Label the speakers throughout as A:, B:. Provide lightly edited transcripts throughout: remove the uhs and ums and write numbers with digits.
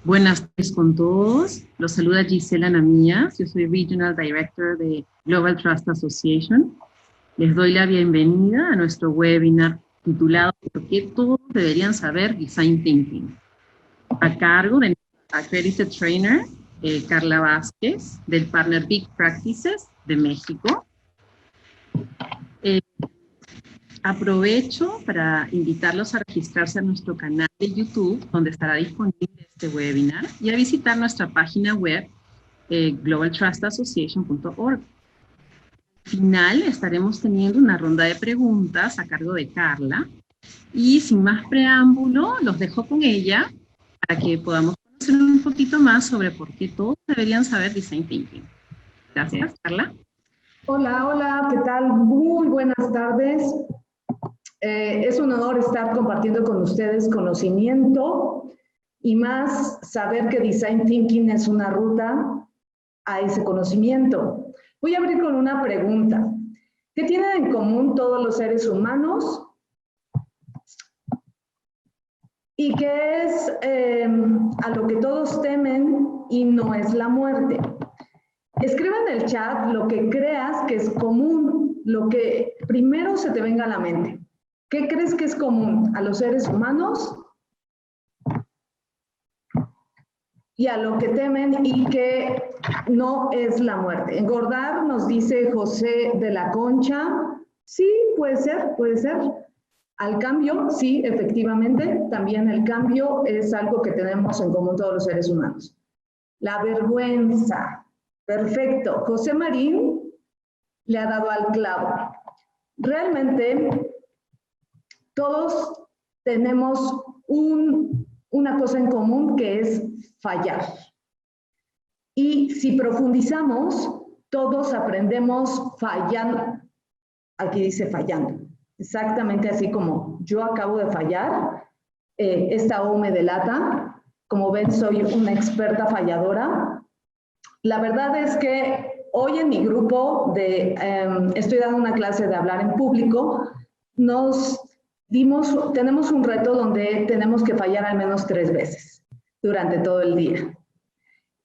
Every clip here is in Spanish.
A: Buenas tardes con todos. Los saluda Gisela Namías. Yo soy Regional Director de Global Trust Association. Les doy la bienvenida a nuestro webinar titulado ¿Por qué todos deberían saber Design Thinking? A cargo de nuestra Accredited Trainer, Carla Vázquez, del Partner Big Practices de México. Aprovecho para invitarlos a registrarse a nuestro canal de YouTube, donde estará disponible este webinar, y a visitar nuestra página web, globaltrustassociation.org. Al final estaremos teniendo una ronda de preguntas a cargo de Carla, y sin más preámbulo, los dejo con ella para que podamos conocer un poquito más sobre por qué todos deberían saber Design Thinking. Gracias, Carla.
B: Hola, hola, ¿qué tal? Muy buenas tardes. Es un honor estar compartiendo con ustedes conocimiento y más saber que Design Thinking es una ruta a ese conocimiento. Voy a abrir con una pregunta. ¿Qué tienen en común todos los seres humanos? ¿Y qué es a lo que todos temen y no es la muerte? Escribe en el chat lo que creas que es común, lo que primero se te venga a la mente. ¿Qué crees que es común a los seres humanos y a lo que temen y que no es la muerte? Engordar, nos dice José de la Concha. Sí, puede ser, puede ser. Al cambio, sí, efectivamente, también el cambio es algo que tenemos en común todos los seres humanos. La vergüenza. Perfecto. José Marín le ha dado al clavo. Realmente, todos tenemos una cosa en común que es fallar. Y si profundizamos, todos aprendemos fallando. Aquí dice fallando. Exactamente así como yo acabo de fallar. Esta O me delata. Como ven, soy una experta falladora. La verdad es que hoy en mi grupo estoy dando una clase de hablar en público, tenemos un reto donde tenemos que fallar al menos 3 veces durante todo el día.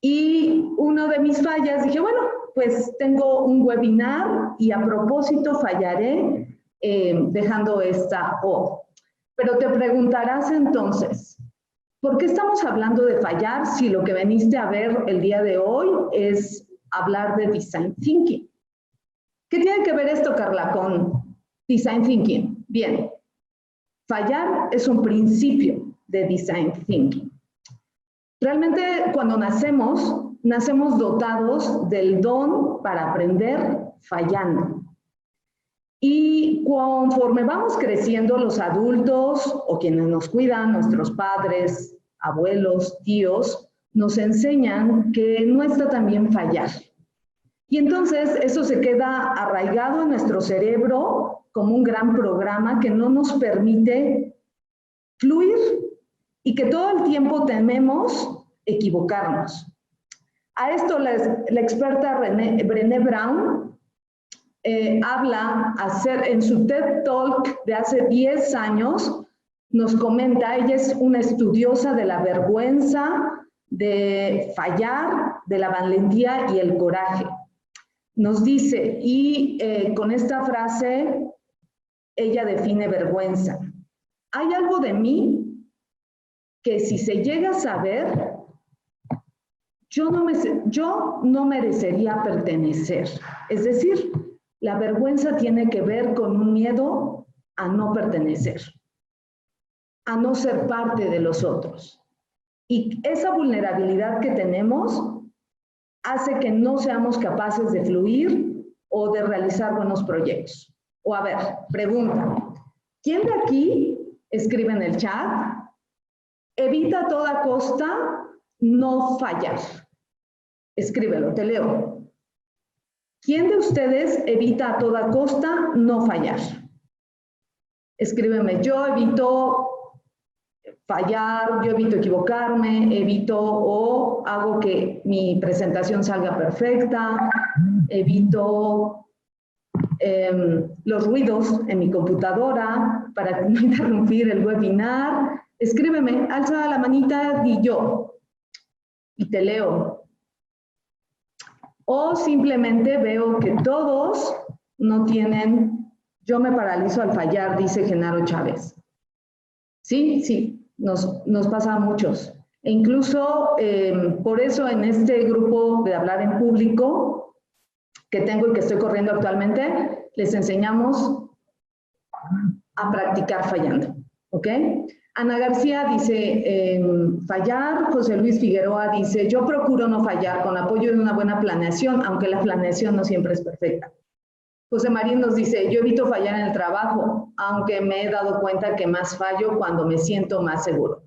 B: Y una de mis fallas, dije, bueno, pues tengo un webinar y a propósito fallaré dejando esta O. Pero te preguntarás entonces, ¿por qué estamos hablando de fallar si lo que veniste a ver el día de hoy es hablar de Design Thinking? ¿Qué tiene que ver esto, Carla, con Design Thinking? Bien, fallar es un principio de Design Thinking. Realmente cuando nacemos dotados del don para aprender fallando. Y conforme vamos creciendo, los adultos o quienes nos cuidan, nuestros padres, abuelos, tíos, nos enseñan que no está tan bien fallar. Y entonces eso se queda arraigado en nuestro cerebro como un gran programa que no nos permite fluir y que todo el tiempo tememos equivocarnos. A esto la experta Brené Brown habla en su TED Talk de hace 10 años, nos comenta, ella es una estudiosa de la vergüenza, de fallar, de la valentía y el coraje. Nos dice, y con esta frase, ella define vergüenza. Hay algo de mí que si se llega a saber, yo no merecería pertenecer. Es decir, la vergüenza tiene que ver con un miedo a no pertenecer, a no ser parte de los otros. Y esa vulnerabilidad que tenemos hace que no seamos capaces de fluir o de realizar buenos proyectos. O a ver, pregunta, ¿quién de aquí, escribe en el chat, evita a toda costa no fallar? Escríbelo, te leo. ¿Quién de ustedes evita a toda costa no fallar? Escríbeme, yo evito fallar, yo evito equivocarme, evito o hago que mi presentación salga perfecta, evito los ruidos en mi computadora para no interrumpir el webinar. Escríbeme, alza la manita y yo. y te leo. O simplemente veo que todos no tienen, yo me paralizo al fallar, dice Genaro Chávez. Sí, nos pasa a muchos. E incluso por eso en este grupo de hablar en público que tengo y que estoy corriendo actualmente, les enseñamos a practicar fallando, ¿ok? Ana García dice, fallar. José Luis Figueroa dice, yo procuro no fallar con apoyo de una buena planeación, aunque la planeación no siempre es perfecta. José Marín nos dice, yo evito fallar en el trabajo, aunque me he dado cuenta que más fallo cuando me siento más seguro.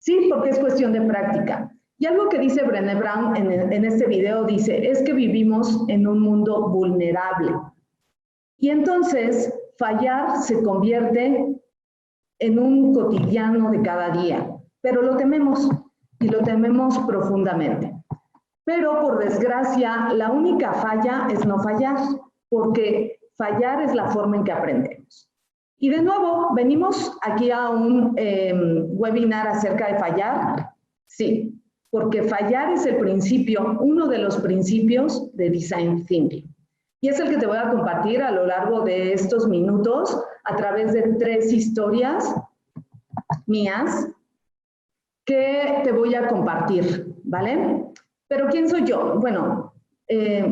B: Sí, porque es cuestión de práctica. Y algo que dice Brené Brown en este video dice, es que vivimos en un mundo vulnerable. Y entonces, fallar se convierte en un cotidiano de cada día, pero lo tememos, y lo tememos profundamente. Pero, por desgracia, la única falla es no fallar, porque fallar es la forma en que aprendemos. Y de nuevo, venimos aquí a un webinar acerca de fallar. Sí, porque fallar es el principio, uno de los principios de Design Thinking. Y es el que te voy a compartir a lo largo de estos minutos a través de 3 historias mías que te voy a compartir, ¿vale? Pero ¿quién soy yo? Bueno,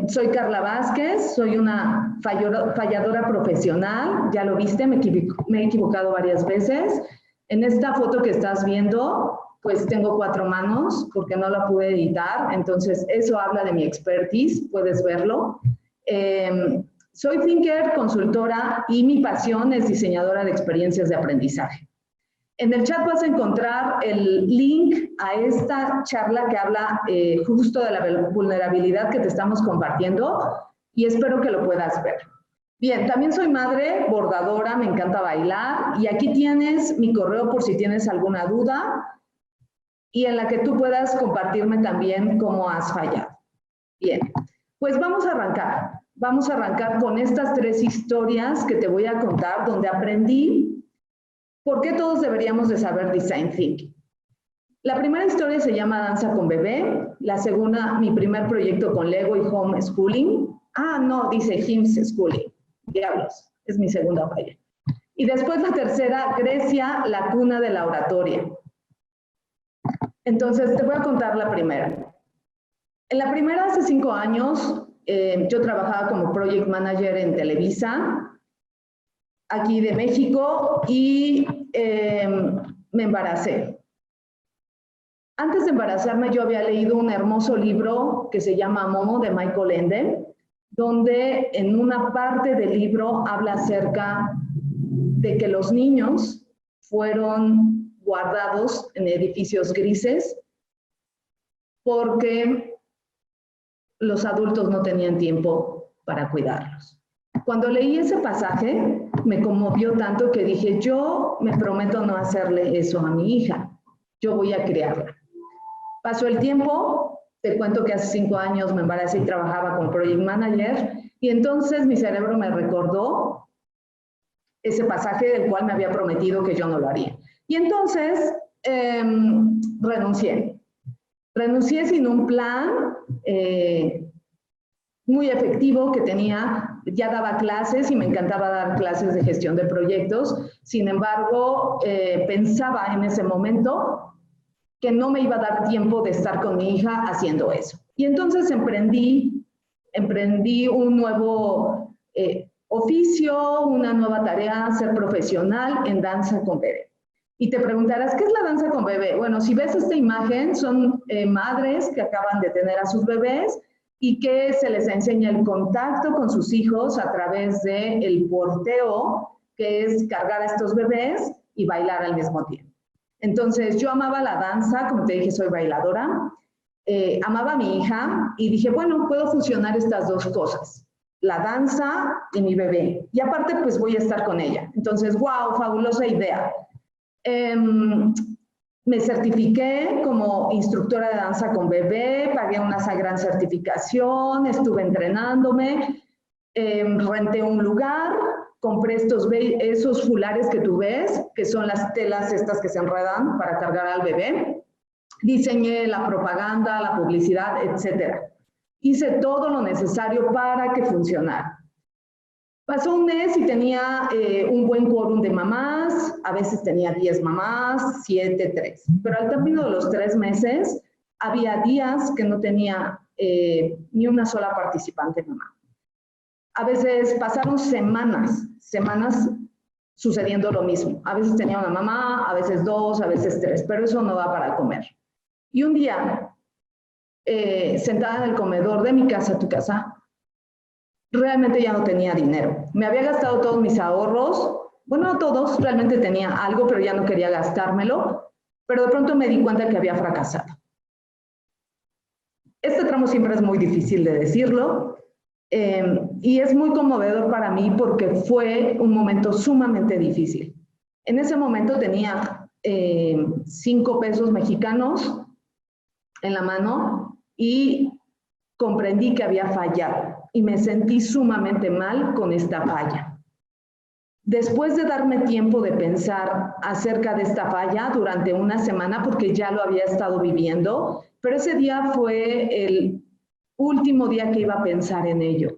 B: soy Carla Vázquez, soy una falladora profesional, ya lo viste, me he equivocado varias veces. En esta foto que estás viendo, pues tengo 4 manos porque no la pude editar, entonces eso habla de mi expertise, puedes verlo. Soy thinker, consultora y mi pasión es diseñadora de experiencias de aprendizaje. En el chat vas a encontrar el link a esta charla que habla justo de la vulnerabilidad que te estamos compartiendo y espero que lo puedas ver. Bien, también soy madre, bordadora, me encanta bailar y aquí tienes mi correo por si tienes alguna duda y en la que tú puedas compartirme también cómo has fallado. Bien, pues vamos a arrancar. Vamos a arrancar con estas 3 historias que te voy a contar donde aprendí por qué todos deberíamos de saber Design Thinking. La primera historia se llama Danza con Bebé, la segunda, mi primer proyecto con Lego y Homeschooling. Ah, no, dice Homeschooling. Diablos, es mi segunda falla. Y después la tercera, Grecia, la cuna de la oratoria. Entonces, te voy a contar la primera. En la primera, hace 5 años, yo trabajaba como Project Manager en Televisa, aquí de México, y me embaracé. Antes de embarazarme, yo había leído un hermoso libro que se llama Momo, de Michael Ende, donde en una parte del libro habla acerca de que los niños fueron guardados en edificios grises porque los adultos no tenían tiempo para cuidarlos. Cuando leí ese pasaje, me conmovió tanto que dije, yo me prometo no hacerle eso a mi hija, yo voy a criarla. Pasó el tiempo, te cuento que hace 5 años me embaracé y trabajaba como Project Manager, y entonces mi cerebro me recordó ese pasaje del cual me había prometido que yo no lo haría. Y entonces renuncié. Renuncié sin un plan muy efectivo que tenía, ya daba clases y me encantaba dar clases de gestión de proyectos, sin embargo, pensaba en ese momento que no me iba a dar tiempo de estar con mi hija haciendo eso. Y entonces emprendí un nuevo oficio, una nueva tarea, ser profesional en danza con bebé. Y te preguntarás, ¿qué es la danza con bebé? Bueno, si ves esta imagen, son madres que acaban de tener a sus bebés y que se les enseña el contacto con sus hijos a través del porteo, que es cargar a estos bebés y bailar al mismo tiempo. Entonces, yo amaba la danza, como te dije, soy bailadora, amaba a mi hija y dije, bueno, puedo fusionar estas 2 cosas, la danza y mi bebé. Y aparte, pues voy a estar con ella. Entonces, wow, fabulosa idea. Me certifiqué como instructora de danza con bebé, pagué una gran certificación, estuve entrenándome, renté un lugar, compré esos fulares que tú ves, que son las telas estas que se enredan para cargar al bebé. diseñé la propaganda, la publicidad, etc. Hice todo lo necesario para que funcionara. Pasó un mes y tenía un buen quórum de mamás, a veces tenía 10 mamás, 7, 3. Pero al término de los 3 meses, había días que no tenía ni una sola participante mamá. A veces pasaron semanas sucediendo lo mismo. A veces tenía una mamá, a veces 2, a veces 3, pero eso no da para comer. Y un día, sentada en el comedor de mi casa, tu casa, realmente ya no tenía dinero. Me había gastado todos mis ahorros, bueno, no todos, realmente tenía algo, pero ya no quería gastármelo, pero de pronto me di cuenta que había fracasado. Este tramo siempre es muy difícil de decirlo, y es muy conmovedor para mí porque fue un momento sumamente difícil. En ese momento tenía 5 pesos mexicanos en la mano y comprendí que había fallado y me sentí sumamente mal con esta falla. Después de darme tiempo de pensar acerca de esta falla durante una semana, porque ya lo había estado viviendo, pero ese día fue el último día que iba a pensar en ello.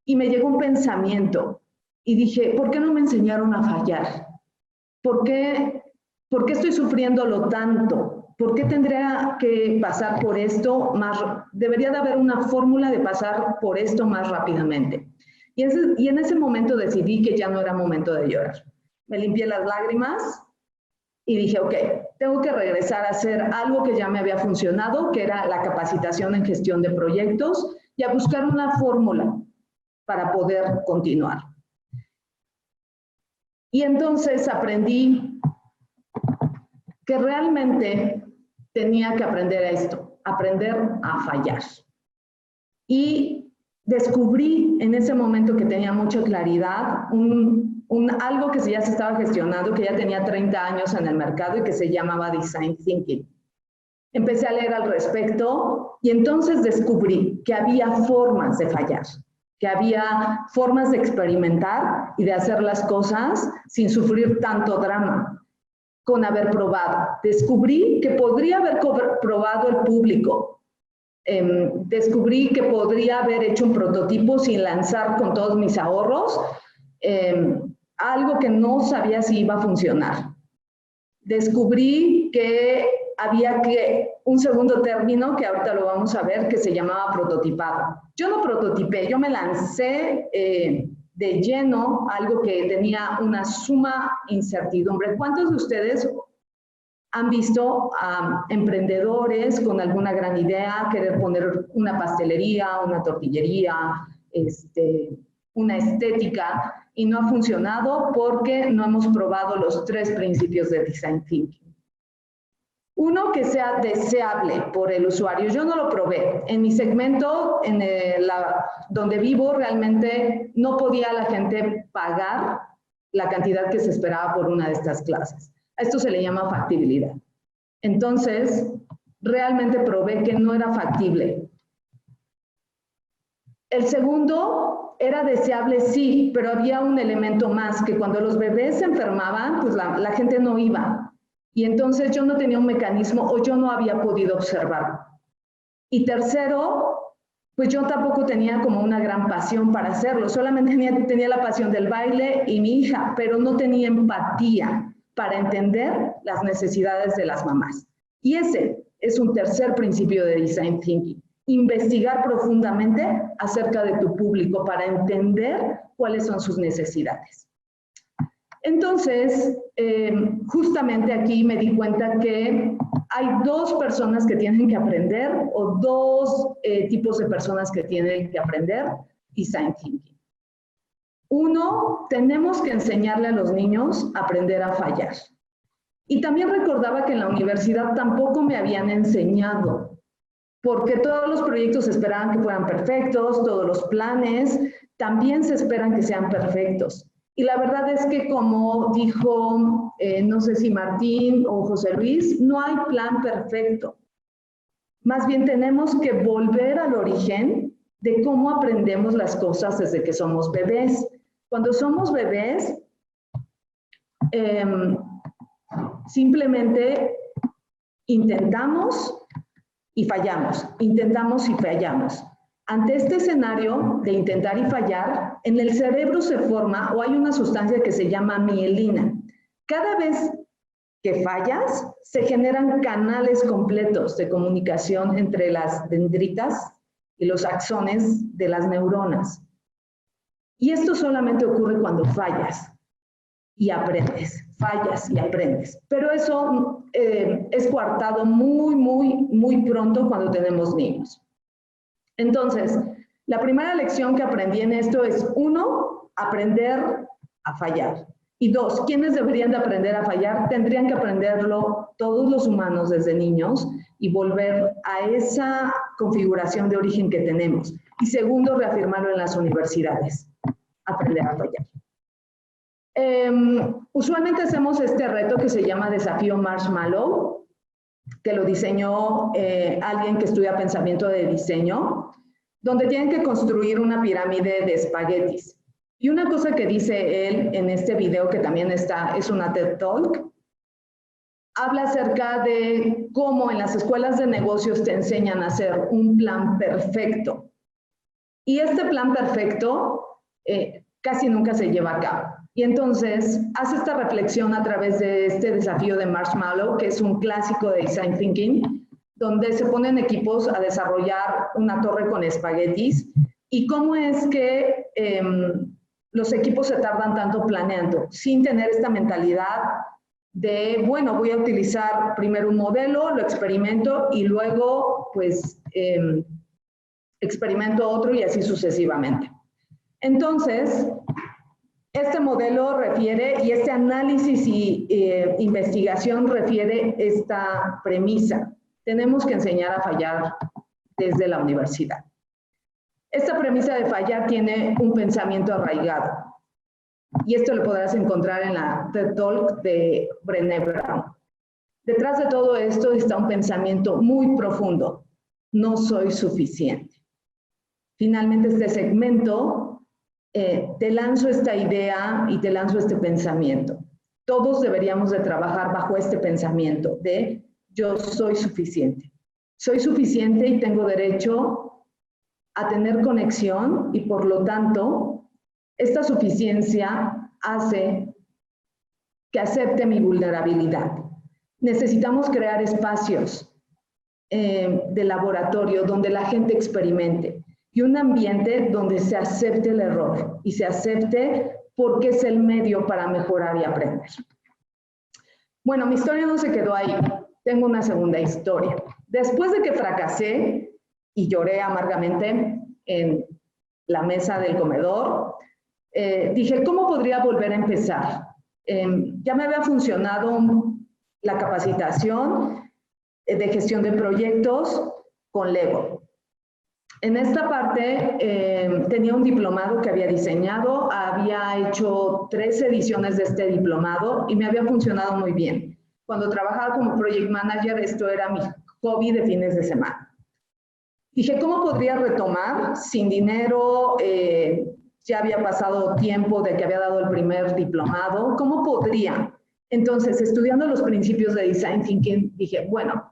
B: Y me llegó un pensamiento y dije, ¿por qué no me enseñaron a fallar? ¿Por qué estoy sufriéndolo tanto? ¿Por qué tendría que pasar por esto más? Debería de haber una fórmula de pasar por esto más rápidamente. Y en ese momento decidí que ya no era momento de llorar. Me limpié las lágrimas y dije, ok, tengo que regresar a hacer algo que ya me había funcionado, que era la capacitación en gestión de proyectos, y a buscar una fórmula para poder continuar. Y entonces aprendí que realmente tenía que aprender esto, aprender a fallar. Y descubrí en ese momento que tenía mucha claridad algo que ya se estaba gestionando, que ya tenía 30 años en el mercado y que se llamaba Design Thinking. Empecé a leer al respecto y entonces descubrí que había formas de fallar, que había formas de experimentar y de hacer las cosas sin sufrir tanto drama, con haber probado. Descubrí que podría haber probado el público. Descubrí que podría haber hecho un prototipo sin lanzar con todos mis ahorros, algo que no sabía si iba a funcionar. Descubrí que había un segundo término, que ahorita lo vamos a ver, que se llamaba prototipado. Yo no prototipé, yo me lancé de lleno a algo que tenía una suma incertidumbre. ¿Cuántos de ustedes han visto a emprendedores con alguna gran idea, querer poner una pastelería, una tortillería, una estética, y no ha funcionado porque no hemos probado los 3 principios de Design Thinking? Uno, que sea deseable por el usuario. Yo no lo probé. En mi segmento, donde vivo, realmente no podía la gente pagar la cantidad que se esperaba por una de estas clases. A esto se le llama factibilidad. Entonces, realmente probé que no era factible. El segundo era deseable, sí, pero había un elemento más, que cuando los bebés se enfermaban, pues la gente no iba. Y entonces yo no tenía un mecanismo o yo no había podido observarlo. Y tercero, pues yo tampoco tenía como una gran pasión para hacerlo. Solamente tenía la pasión del baile y mi hija, pero no tenía empatía para entender las necesidades de las mamás. Y ese es un tercer principio de Design Thinking. Investigar profundamente acerca de tu público para entender cuáles son sus necesidades. Entonces, justamente aquí me di cuenta que hay 2 personas que tienen que aprender, o 2 tipos de personas que tienen que aprender Design Thinking. Uno, tenemos que enseñarle a los niños a aprender a fallar. Y también recordaba que en la universidad tampoco me habían enseñado, porque todos los proyectos esperaban que fueran perfectos, todos los planes también se esperan que sean perfectos. Y la verdad es que, como dijo, no sé si Martín o José Luis, no hay plan perfecto. Más bien tenemos que volver al origen de cómo aprendemos las cosas desde que somos bebés. Cuando somos bebés, simplemente Intentamos y fallamos, intentamos y fallamos. Ante este escenario de intentar y fallar, en el cerebro se forma o hay una sustancia que se llama mielina. Cada vez que fallas, se generan canales completos de comunicación entre las dendritas y los axones de las neuronas. Y esto solamente ocurre cuando fallas y aprendes, fallas y aprendes. Pero eso es coartado muy pronto cuando tenemos niños. Entonces, la primera lección que aprendí en esto es, 1, aprender a fallar. Y 2, ¿quiénes deberían de aprender a fallar? Tendrían que aprenderlo todos los humanos desde niños y volver a esa configuración de origen que tenemos. Y segundo, reafirmarlo en las universidades, aprender a fallar. Usualmente hacemos este reto que se llama Desafío Marshmallow, que lo diseñó alguien que estudia pensamiento de diseño, donde tienen que construir una pirámide de espaguetis. Y una cosa que dice él en este video, que también es una TED Talk, habla acerca de cómo en las escuelas de negocios te enseñan a hacer un plan perfecto. Y este plan perfecto casi nunca se lleva a cabo. Y entonces hace esta reflexión a través de este desafío de Marshmallow, que es un clásico de Design Thinking, donde se ponen equipos a desarrollar una torre con espaguetis y cómo es que los equipos se tardan tanto planeando, sin tener esta mentalidad de, bueno, voy a utilizar primero un modelo, lo experimento y luego, pues, experimento otro y así sucesivamente. Entonces, este modelo refiere, y este análisis y investigación refiere esta premisa. Tenemos que enseñar a fallar desde la universidad. Esta premisa de fallar tiene un pensamiento arraigado. Y esto lo podrás encontrar en la TED Talk de Brené Brown. Detrás de todo esto está un pensamiento muy profundo. No soy suficiente. Finalmente, este segmento, te lanzo esta idea y te lanzo este pensamiento. Todos deberíamos de trabajar bajo este pensamiento de yo soy suficiente. Soy suficiente y tengo derecho a tener conexión y por lo tanto, esta suficiencia hace que acepte mi vulnerabilidad. Necesitamos crear espacios de laboratorio donde la gente experimente y un ambiente donde se acepte el error y se acepte porque es el medio para mejorar y aprender. Bueno, mi historia no se quedó ahí. Tengo una segunda historia. Después de que fracasé y lloré amargamente en la mesa del comedor, dije, ¿cómo podría volver a empezar? Ya me había funcionado la capacitación de gestión de proyectos con Lego. En esta parte tenía un diplomado que había diseñado, había hecho 3 ediciones de este diplomado y me había funcionado muy bien. Cuando trabajaba como project manager, esto era mi hobby de fines de semana. Dije, ¿cómo podría retomar sin dinero? Ya había pasado tiempo de que había dado el primer diplomado. ¿Cómo podría? Entonces, estudiando los principios de Design Thinking, dije, bueno,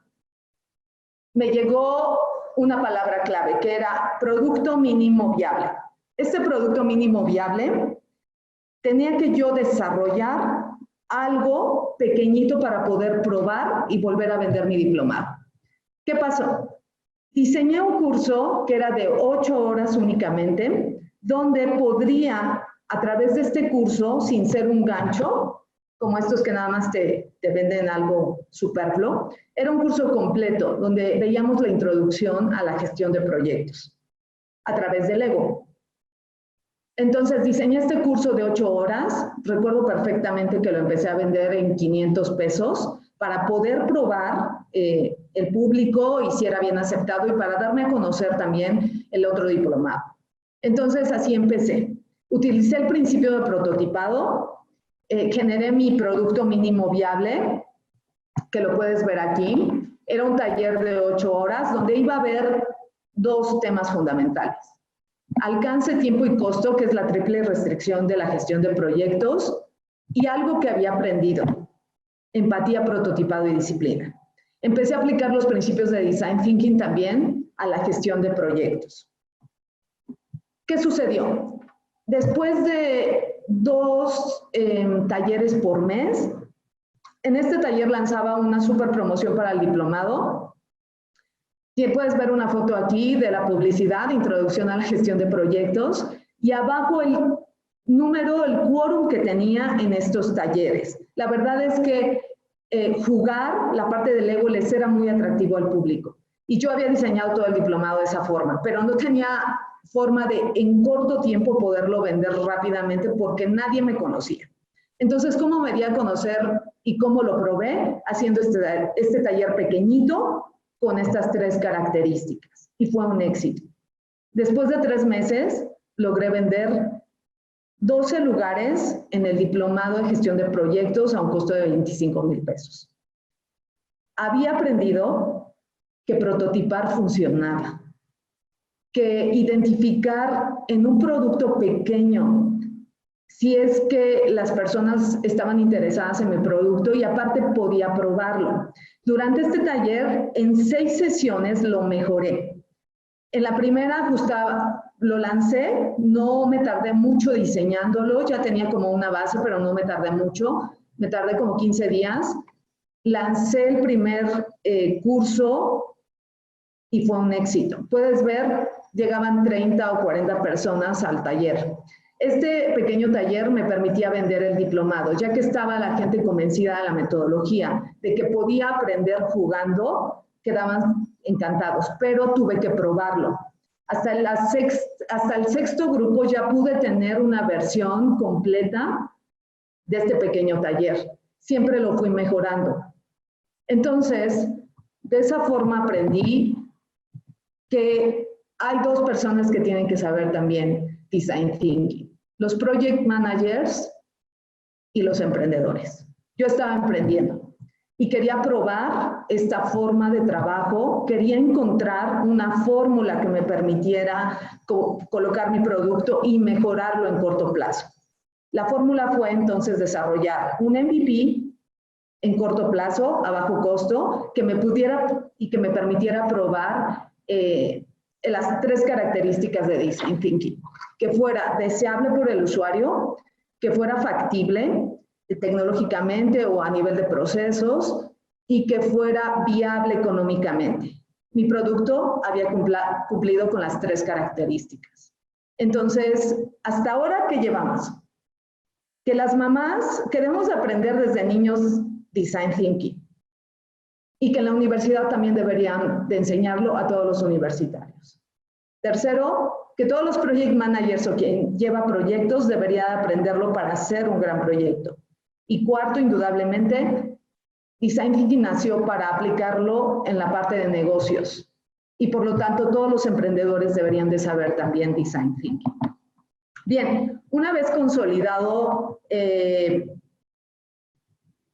B: me llegó una palabra clave, que era producto mínimo viable. Este producto mínimo viable tenía que yo desarrollar algo pequeñito para poder probar y volver a vender mi diplomado. ¿Qué pasó? Diseñé un curso que era de 8 horas únicamente, donde podría, a través de este curso, sin ser un gancho, como estos que nada más te venden algo superfluo, era un curso completo, donde veíamos la introducción a la gestión de proyectos, a través del Lego. Entonces, diseñé este curso de 8 horas, recuerdo perfectamente que lo empecé a vender en 500 pesos, para poder probar el público y si era bien aceptado y para darme a conocer también el otro diplomado. Entonces, así empecé. Utilicé el principio de prototipado, generé mi producto mínimo viable, que lo puedes ver aquí. Era un taller de 8 horas donde iba a haber 2 temas fundamentales. Alcance, tiempo y costo, que es la triple restricción de la gestión de proyectos, y algo que había aprendido: empatía, prototipado y disciplina. empecé a aplicar los principios de Design Thinking también a la gestión de proyectos. ¿Qué sucedió? Después de 2 talleres por mes, en este taller lanzaba una super promoción para el diplomado. Y puedes ver una foto aquí de la publicidad, introducción a la gestión de proyectos, y abajo el número, el quórum que tenía en estos talleres. La verdad es que jugar, la parte de Lego, les era muy atractivo al público. Y yo había diseñado todo el diplomado de esa forma, pero no tenía forma de en corto tiempo poderlo vender rápidamente porque nadie me conocía. Entonces, ¿cómo me di a conocer y cómo lo probé? Haciendo este taller pequeñito con estas 3 características. Y fue un éxito. Después de 3 meses, logré vender 12 lugares en el diplomado de gestión de proyectos a un costo de 25,000 pesos. Había aprendido que prototipar funcionaba, que identificar en un producto pequeño si es que las personas estaban interesadas en mi producto y aparte podía probarlo. Durante este taller, en 6 sesiones lo mejoré. En la primera lo lancé, no me tardé mucho diseñándolo, ya tenía como una base, pero no me tardé mucho, me tardé como 15 días. Lancé el primer curso y fue un éxito. Puedes ver, llegaban 30 o 40 personas al taller. Este pequeño taller me permitía vender el diplomado, ya que estaba la gente convencida de la metodología, de que podía aprender jugando, quedaban encantados, pero tuve que probarlo. Hasta el 6º grupo ya pude tener una versión completa de este pequeño taller. Siempre lo fui mejorando. Entonces, de esa forma aprendí que hay 2 personas que tienen que saber también Design Thinking: los Project Managers y los emprendedores. Yo estaba emprendiendo y quería probar esta forma de trabajo, quería encontrar una fórmula que me permitiera colocar mi producto y mejorarlo en corto plazo. La fórmula fue entonces desarrollar un MVP en corto plazo, a bajo costo, que me permitiera probar las 3 características de Design Thinking: que fuera deseable por el usuario, que fuera factible tecnológicamente o a nivel de procesos y que fuera viable económicamente. Mi producto había cumplido con las 3 características. Entonces, ¿hasta ahora qué llevamos? Que las mamás queremos aprender desde niños Design Thinking y que en la universidad también deberían de enseñarlo a todos los universitarios. Tercero, que todos los project managers o quien lleva proyectos debería aprenderlo para hacer un gran proyecto. Y cuarto, indudablemente, Design Thinking nació para aplicarlo en la parte de negocios. Y por lo tanto, todos los emprendedores deberían de saber también Design Thinking. Bien, una vez consolidado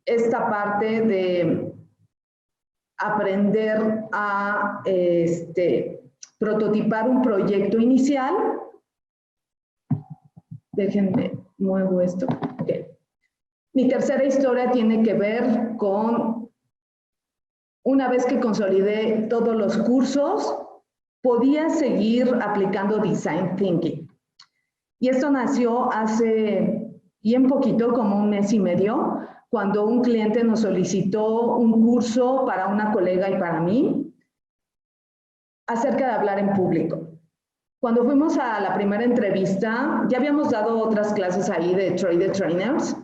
B: esta parte de aprender a prototipar un proyecto inicial. Déjenme, muevo esto. Okay. Mi tercera historia tiene que ver con, una vez que consolidé todos los cursos, podía seguir aplicando Design Thinking. Y esto nació hace bien poquito, como un mes y medio, cuando un cliente nos solicitó un curso para una colega y para mí acerca de hablar en público. Cuando fuimos a la primera entrevista, ya habíamos dado otras clases ahí de trainers.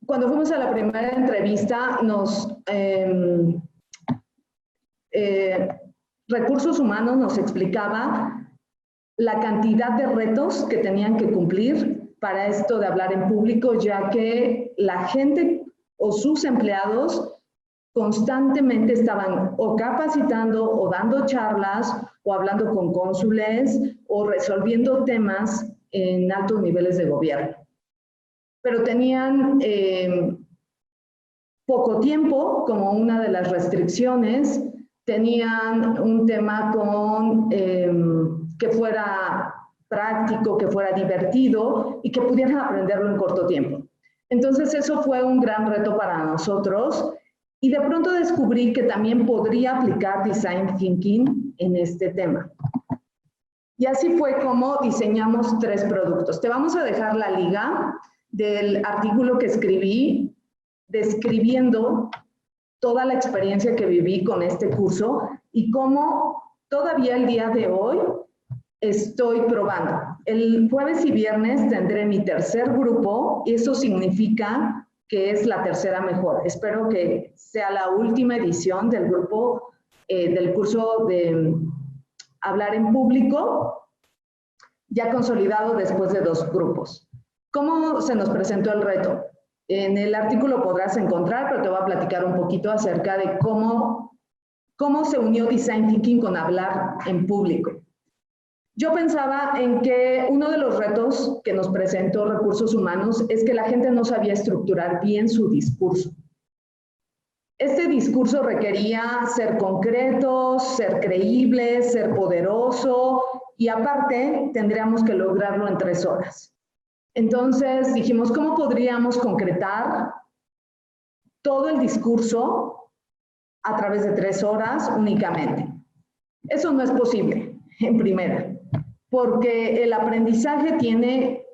B: Cuando fuimos a la primera entrevista, Recursos Humanos nos explicaba la cantidad de retos que tenían que cumplir para esto de hablar en público, ya que la gente o sus empleados constantemente estaban o capacitando o dando charlas o hablando con cónsules o resolviendo temas en altos niveles de gobierno. Pero tenían poco tiempo como una de las restricciones, tenían un tema con que fuera práctico, que fuera divertido y que pudieran aprenderlo en corto tiempo. Entonces eso fue un gran reto para nosotros Y de pronto descubrí que también podría aplicar Design Thinking en este tema. Y así fue como diseñamos 3 productos. Te vamos a dejar la liga del artículo que escribí describiendo toda la experiencia que viví con este curso y cómo todavía el día de hoy estoy probando. El jueves y viernes tendré mi tercer grupo y eso significa que es la tercera mejor. Espero que sea la última edición del grupo, del curso de hablar en público, ya consolidado después de 2 grupos. ¿Cómo se nos presentó el reto? En el artículo podrás encontrar, pero te voy a platicar un poquito acerca de cómo se unió Design Thinking con hablar en público. Yo pensaba en que uno de los retos que nos presentó Recursos Humanos es que la gente no sabía estructurar bien su discurso. Este discurso requería ser concreto, ser creíble, ser poderoso y aparte tendríamos que lograrlo en 3 horas. Entonces dijimos, ¿cómo podríamos concretar todo el discurso a través de 3 horas únicamente? Eso no es posible, en primera, porque el aprendizaje tiene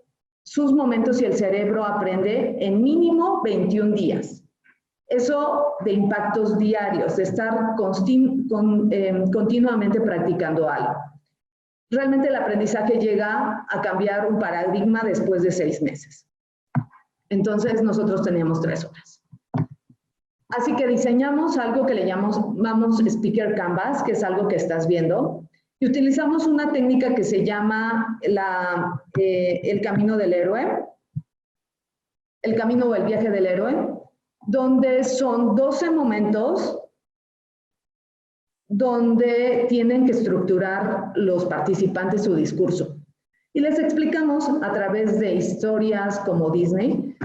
B: sus momentos y el cerebro aprende en mínimo 21 días. Eso de impactos diarios, de estar continuamente practicando algo. Realmente el aprendizaje llega a cambiar un paradigma después de 6 meses. Entonces nosotros teníamos 3 horas. Así que diseñamos algo que le llamamos Speaker Canvas, que es algo que estás viendo, y utilizamos una técnica que se llama el camino del héroe, el camino o el viaje del héroe, donde son 12 momentos donde tienen que estructurar los participantes su discurso. Y les explicamos a través de historias como Disney,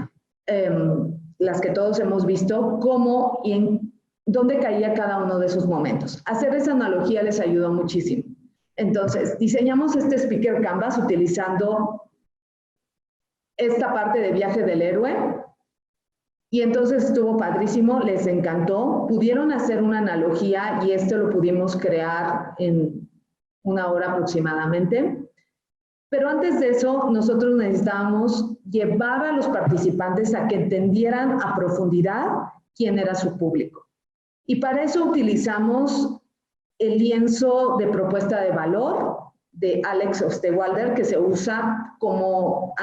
B: las que todos hemos visto, cómo y en dónde caía cada uno de esos momentos. Hacer esa analogía les ayudó muchísimo. Entonces, diseñamos este Speaker Canvas utilizando esta parte de viaje del héroe, y entonces estuvo padrísimo, les encantó, pudieron hacer una analogía y esto lo pudimos crear en 1 hora aproximadamente. Pero antes de eso, nosotros necesitábamos llevar a los participantes a que entendieran a profundidad quién era su público. Y para eso utilizamos el lienzo de propuesta de valor de Alex Osterwalder, que se usa como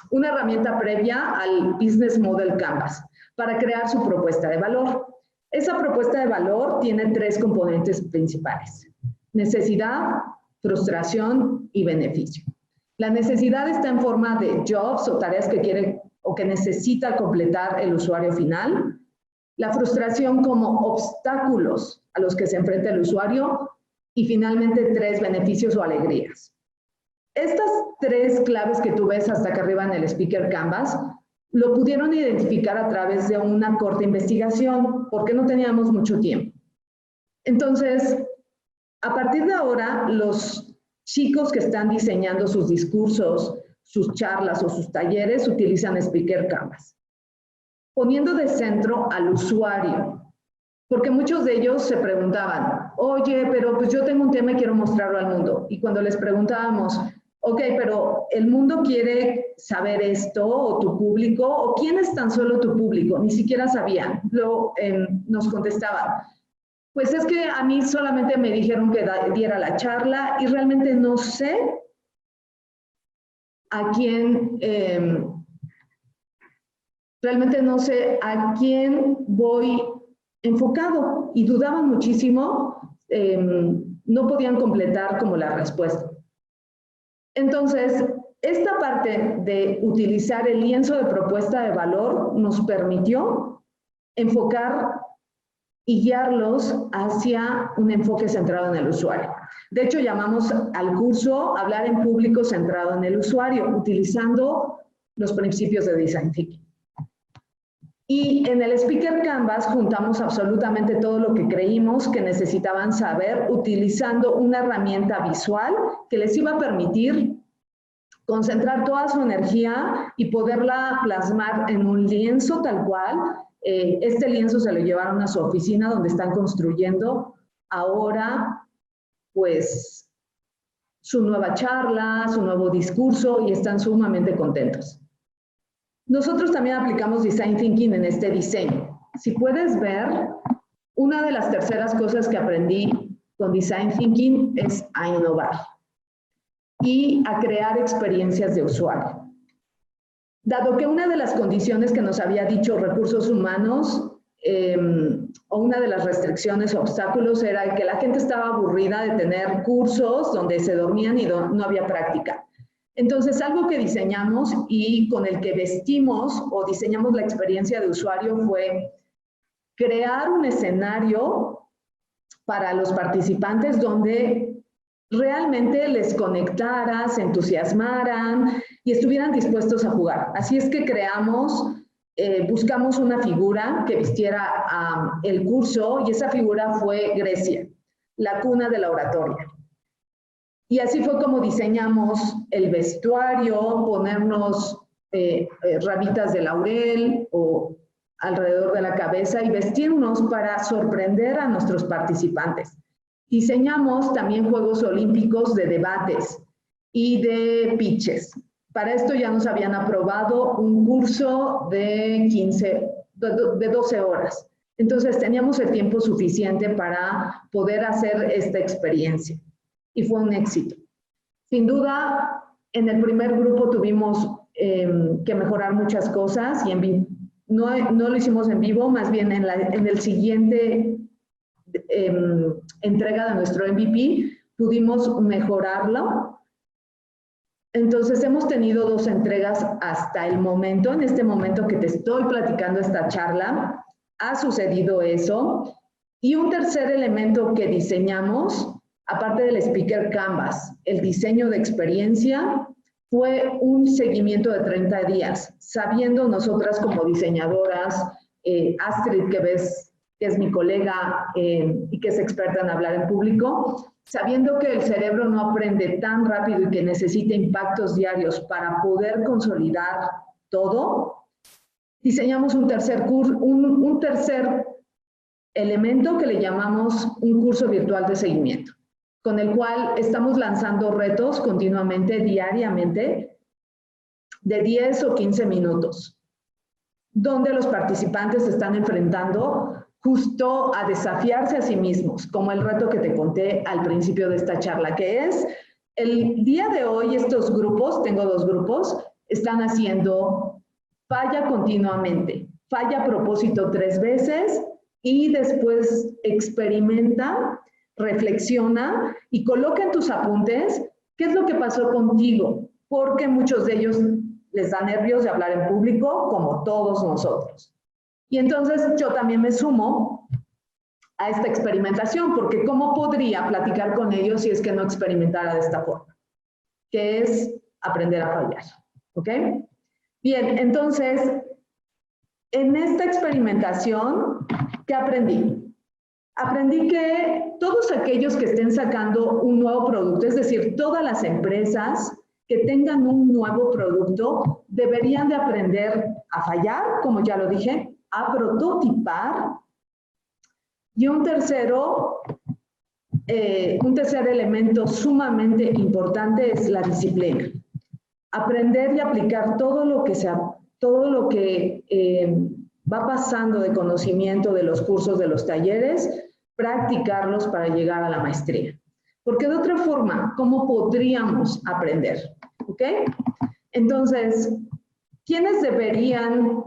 B: una herramienta previa al Business Model Canvas para crear su propuesta de valor. Esa propuesta de valor tiene 3 componentes principales: necesidad, frustración y beneficio. La necesidad está en forma de jobs o tareas que quiere o que necesita completar el usuario final. La frustración como obstáculos a los que se enfrenta el usuario y finalmente 3 beneficios o alegrías. Estas 3 claves que tú ves hasta acá arriba en el Speaker Canvas, lo pudieron identificar a través de una corta investigación, porque no teníamos mucho tiempo. Entonces, a partir de ahora, los chicos que están diseñando sus discursos, sus charlas o sus talleres utilizan Speaker Canvas, poniendo de centro al usuario, porque muchos de ellos se preguntaban, oye, pero pues yo tengo un tema y quiero mostrarlo al mundo. Y cuando les preguntábamos, ok, pero ¿el mundo quiere saber esto o tu público? ¿O quién es tan solo tu público? Ni siquiera sabían. Nos contestaban, pues es que a mí solamente me dijeron que diera la charla y realmente no sé a quién, voy enfocado y dudaban muchísimo, no podían completar como la respuesta. Entonces, esta parte de utilizar el lienzo de propuesta de valor nos permitió enfocar y guiarlos hacia un enfoque centrado en el usuario. De hecho, llamamos al curso Hablar en Público Centrado en el Usuario, utilizando los principios de Design Thinking. Y en el Speaker Canvas juntamos absolutamente todo lo que creímos que necesitaban saber, utilizando una herramienta visual que les iba a permitir concentrar toda su energía y poderla plasmar en un lienzo tal cual. Este lienzo se lo llevaron a su oficina donde están construyendo ahora, pues, su nueva charla, su nuevo discurso y están sumamente contentos. Nosotros también aplicamos Design Thinking en este diseño. Si puedes ver, una de las terceras cosas que aprendí con Design Thinking es a innovar y a crear experiencias de usuario. Dado que una de las condiciones que nos había dicho recursos humanos o una de las restricciones o obstáculos era que la gente estaba aburrida de tener cursos donde se dormían y no había práctica. Entonces, algo que diseñamos y con el que vestimos o diseñamos la experiencia de usuario fue crear un escenario para los participantes donde realmente les conectara, se entusiasmaran y estuvieran dispuestos a jugar. Así es que buscamos una figura que vistiera el curso y esa figura fue Grecia, la cuna de la oratoria. Y así fue como diseñamos el vestuario, ponernos ramitas de laurel o alrededor de la cabeza y vestirnos para sorprender a nuestros participantes. Diseñamos también Juegos Olímpicos de debates y de pitches. Para esto ya nos habían aprobado un curso de 12 horas. Entonces teníamos el tiempo suficiente para poder hacer esta experiencia. Y fue un éxito. Sin duda, en el primer grupo tuvimos que mejorar muchas cosas y no lo hicimos en vivo, más bien en el siguiente entrega de nuestro MVP pudimos mejorarlo. Entonces hemos tenido 2 entregas hasta el momento. En este momento que te estoy platicando esta charla, ha sucedido eso. Y un tercer elemento que diseñamos, aparte del Speaker Canvas, el diseño de experiencia, fue un seguimiento de 30 días, sabiendo nosotras como diseñadoras, Astrid, que es mi colega y que es experta en hablar en público, sabiendo que el cerebro no aprende tan rápido y que necesita impactos diarios para poder consolidar todo, diseñamos un tercer elemento que le llamamos un curso virtual de seguimiento, con el cual estamos lanzando retos continuamente, diariamente, de 10 o 15 minutos, donde los participantes se están enfrentando justo a desafiarse a sí mismos, como el reto que te conté al principio de esta charla, que es, el día de hoy estos grupos, tengo 2 grupos, están haciendo falla continuamente, falla a propósito 3 veces y después experimenta, reflexiona y coloca en tus apuntes qué es lo que pasó contigo, porque muchos de ellos les da nervios de hablar en público, como todos nosotros. Y entonces yo también me sumo a esta experimentación, porque ¿cómo podría platicar con ellos si es que no experimentara de esta forma? Que es aprender a fallar, ¿ok? Bien, entonces, en esta experimentación, ¿qué aprendí? Aprendí que todos aquellos que estén sacando un nuevo producto, es decir, todas las empresas que tengan un nuevo producto, deberían de aprender a fallar, como ya lo dije, a prototipar, y un tercer elemento sumamente importante es la disciplina. Aprender y aplicar todo lo que va pasando de conocimiento de los cursos, de los talleres, practicarlos para llegar a la maestría. Porque de otra forma, ¿cómo podríamos aprender? ¿Ok? Entonces, ¿quiénes deberían,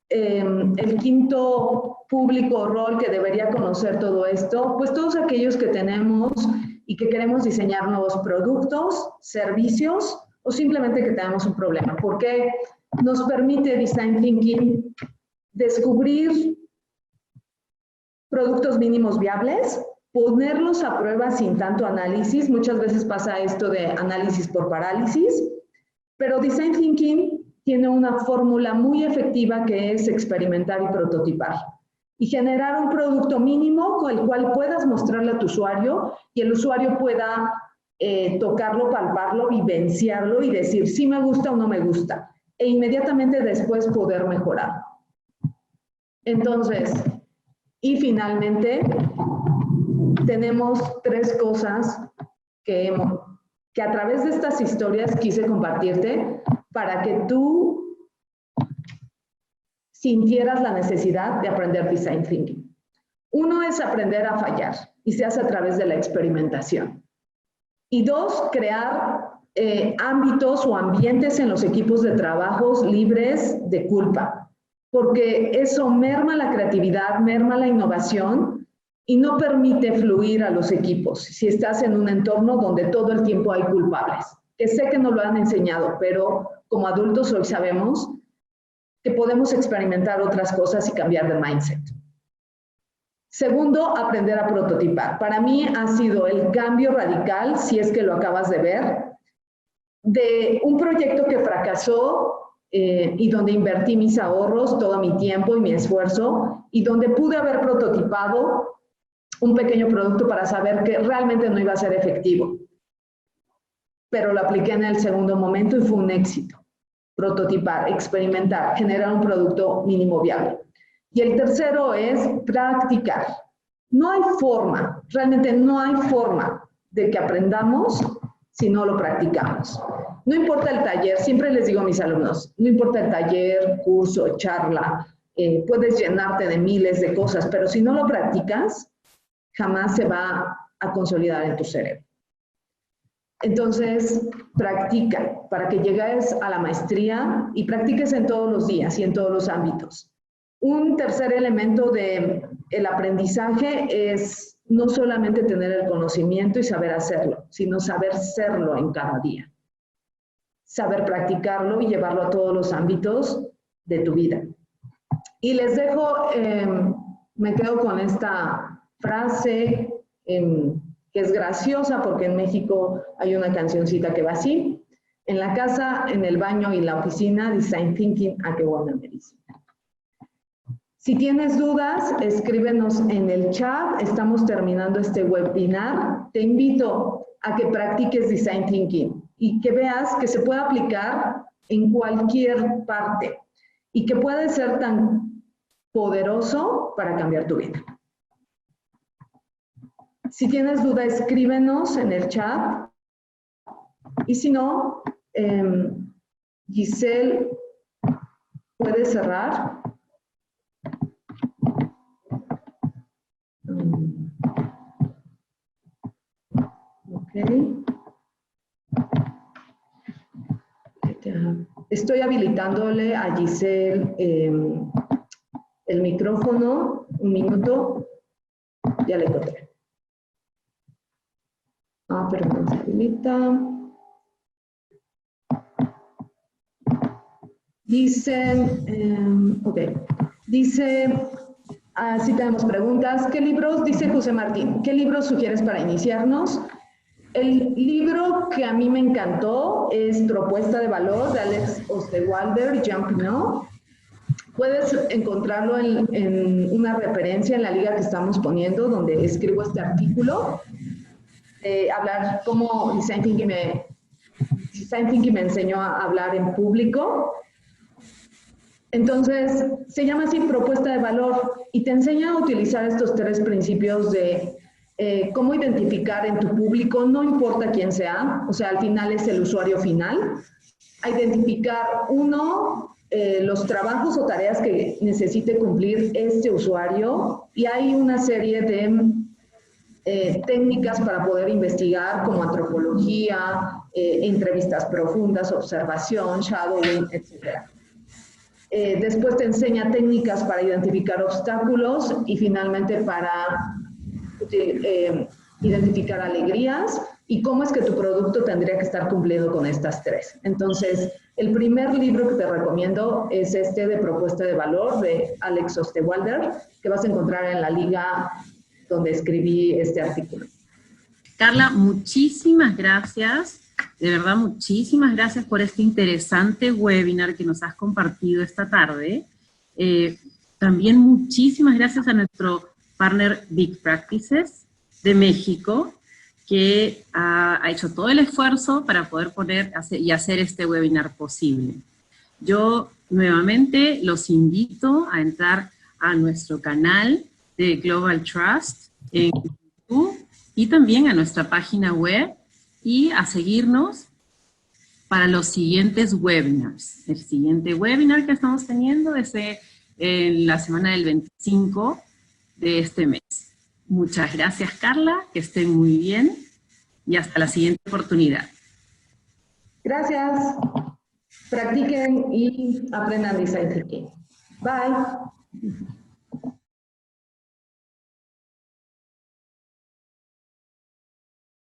B: el quinto público o rol que debería conocer todo esto? Pues todos aquellos que tenemos y que queremos diseñar nuevos productos, servicios o simplemente que tenemos un problema. Porque nos permite Design Thinking descubrir productos mínimos viables, ponerlos a prueba sin tanto análisis. Muchas veces pasa esto de análisis por parálisis, pero Design Thinking tiene una fórmula muy efectiva que es experimentar y prototipar y generar un producto mínimo con el cual puedas mostrarle a tu usuario y el usuario pueda tocarlo, palparlo, vivenciarlo y decir si me gusta o no me gusta. E inmediatamente después poder mejorar. Entonces, y finalmente, tenemos 3 cosas que a través de estas historias quise compartirte para que tú sintieras la necesidad de aprender Design Thinking. Uno es aprender a fallar y se hace a través de la experimentación. Y 2, crear ámbitos o ambientes en los equipos de trabajos libres de culpa, porque eso merma la creatividad, merma la innovación y no permite fluir a los equipos si estás en un entorno donde todo el tiempo hay culpables. Que sé que no lo han enseñado, pero como adultos hoy sabemos que podemos experimentar otras cosas y cambiar de mindset. Segundo, aprender a prototipar. Para mí ha sido el cambio radical, si es que lo acabas de ver, de un proyecto que fracasó y donde invertí mis ahorros, todo mi tiempo y mi esfuerzo, y donde pude haber prototipado un pequeño producto para saber que realmente no iba a ser efectivo. Pero lo apliqué en el segundo momento y fue un éxito. Prototipar, experimentar, generar un producto mínimo viable. Y el tercero es practicar. No hay forma, realmente no hay forma de que aprendamos si no lo practicamos. No importa el taller, siempre les digo a mis alumnos, no importa el taller, curso, charla, puedes llenarte de miles de cosas, pero si no lo practicas, jamás se va a consolidar en tu cerebro. Entonces, practica para que llegues a la maestría y practiques en todos los días y en todos los ámbitos. Un tercer elemento del aprendizaje es no solamente tener el conocimiento y saber hacerlo, sino saber serlo en cada día. Saber practicarlo y llevarlo a todos los ámbitos de tu vida. Y les dejo, me quedo con esta frase que es graciosa porque en México hay una cancioncita que va así. En la casa, en el baño y la oficina, Design Thinking a que buena medicina. Si tienes dudas, escríbenos en el chat. Estamos terminando este webinar. Te invito a que practiques Design Thinking y que veas que se puede aplicar en cualquier parte y que puede ser tan poderoso para cambiar tu vida. Si tienes duda, escríbenos en el chat. Y si no, Giselle, ¿puedes cerrar? Ok. Estoy habilitándole a Giselle el micrófono. Un minuto. Ya le encontré. Pero no se habilita. Dice, ok. Dice, sí tenemos preguntas. ¿Qué libros, dice José Martín, qué libros sugieres para iniciarnos? El libro que a mí me encantó es Propuesta de Valor de Alex Osterwalder y Jean Pinot. Puedes encontrarlo en una referencia en la liga que estamos poniendo, donde escribo este artículo. Hablar cómo Design Thinking me enseñó a hablar en público. Entonces, se llama así Propuesta de Valor y te enseña a utilizar estos 3 principios de cómo identificar en tu público, no importa quién sea, o sea, al final es el usuario final, a identificar los trabajos o tareas que necesite cumplir este usuario y hay una serie de técnicas para poder investigar como antropología, entrevistas profundas, observación, shadowing, etc. Después te enseña técnicas para identificar obstáculos y finalmente para identificar alegrías y cómo es que tu producto tendría que estar cumpliendo con estas 3. Entonces, el primer libro que te recomiendo es este de Propuesta de Valor de Alex Osterwalder, que vas a encontrar en la liga donde escribí este artículo.
A: Carla, muchísimas gracias. De verdad, muchísimas gracias por este interesante webinar que nos has compartido esta tarde. También muchísimas gracias a nuestro partner Big Practices de México, que ha hecho todo el esfuerzo para poder hacer este webinar posible. Yo nuevamente los invito a entrar a nuestro canal de Global Trust en YouTube y también a nuestra página web y a seguirnos para los siguientes webinars. El siguiente webinar que estamos teniendo es en la semana del 25 de este mes. Muchas gracias, Carla, que estén muy bien y hasta la siguiente oportunidad.
B: Gracias. Practiquen y aprendan design thinking. Bye.